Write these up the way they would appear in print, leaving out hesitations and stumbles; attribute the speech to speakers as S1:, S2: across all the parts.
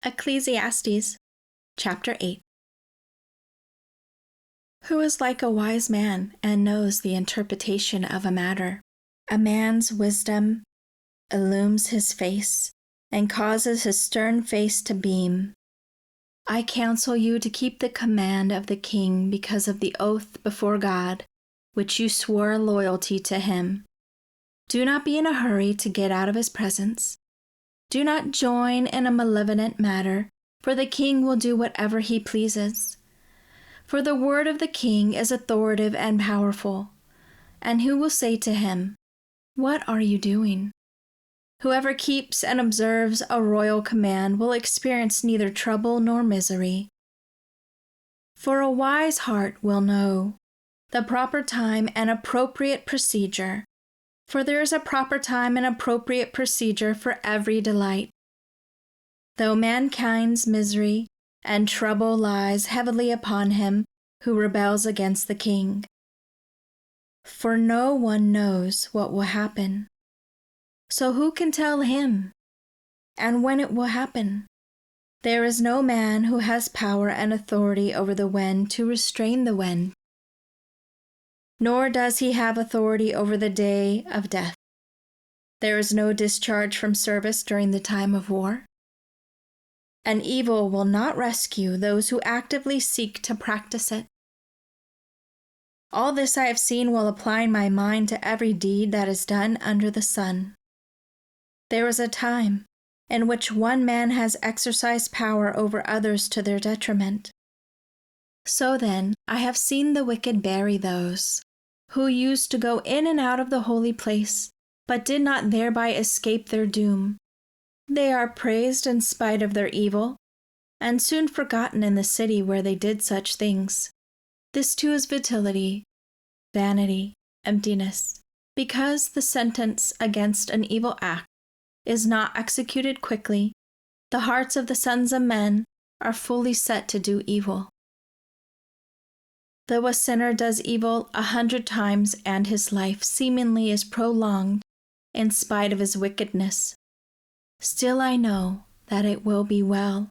S1: Ecclesiastes, chapter 8. Who is like a wise man and knows the interpretation of a matter? A man's wisdom illumes his face and causes his stern face to beam. I counsel you to keep the command of the king because of the oath before God, which you swore loyalty to him. Do not be in a hurry to get out of his presence. Do not join in a malevolent matter, for the king will do whatever he pleases. For the word of the king is authoritative and powerful. And who will say to him, "What are you doing?" Whoever keeps and observes a royal command will experience neither trouble nor misery. For a wise heart will know the proper time and appropriate procedure. For there is a proper time and appropriate procedure for every delight. Though mankind's misery and trouble lies heavily upon him who rebels against the king. For no one knows what will happen. So who can tell him, and when it will happen? There is no man who has power and authority over the wind to restrain the wind. Nor does he have authority over the day of death. There is no discharge from service during the time of war. And evil will not rescue those who actively seek to practice it. All this I have seen while applying my mind to every deed that is done under the sun. There is a time in which one man has exercised power over others to their detriment. So then, I have seen the wicked bury those who used to go in and out of the holy place, but did not thereby escape their doom. They are praised in spite of their evil, and soon forgotten in the city where they did such things. This too is futility, vanity, emptiness, because the sentence against an evil act is not executed quickly. The hearts of the sons of men are fully set to do evil. Though a sinner does evil 100 times and his life seemingly is prolonged in spite of his wickedness, still I know that it will be well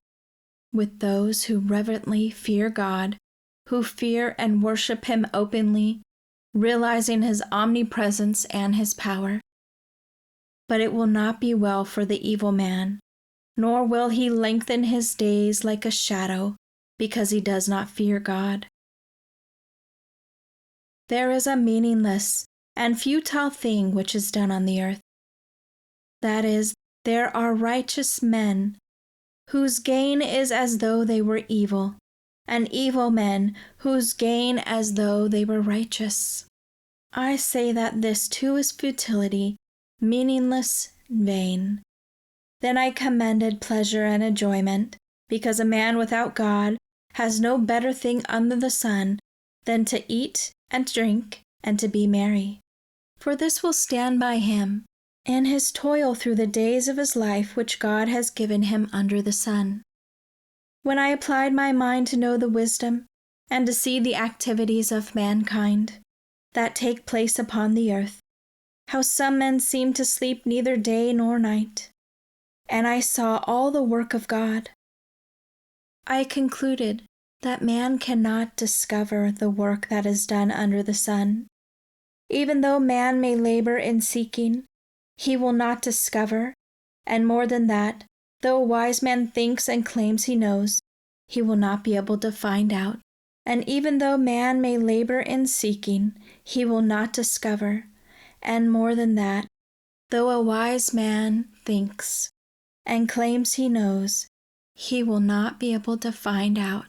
S1: with those who reverently fear God, who fear and worship him openly, realizing his omnipresence and his power. But it will not be well for the evil man, nor will he lengthen his days like a shadow, because he does not fear God. There is a meaningless and futile thing which is done on the earth. That is, there are righteous men whose gain is as though they were evil, and evil men whose gain as though they were righteous. I say that this too is futility, meaningless, vain. Then I commended pleasure and enjoyment, because a man without God has no better thing under the sun than to eat and drink and to be merry. For this will stand by him in his toil through the days of his life which God has given him under the sun. When I applied my mind to know the wisdom and to see the activities of mankind that take place upon the earth, how some men seem to sleep neither day nor night, and I saw all the work of God, I concluded that man cannot discover the work that is done under the sun. Even though man may labor in seeking, he will not discover, and more than that, though a wise man thinks and claims he knows, he will not be able to find out. And even though man may labor in seeking, he will not discover, and more than that, though a wise man thinks and claims he knows, he will not be able to find out.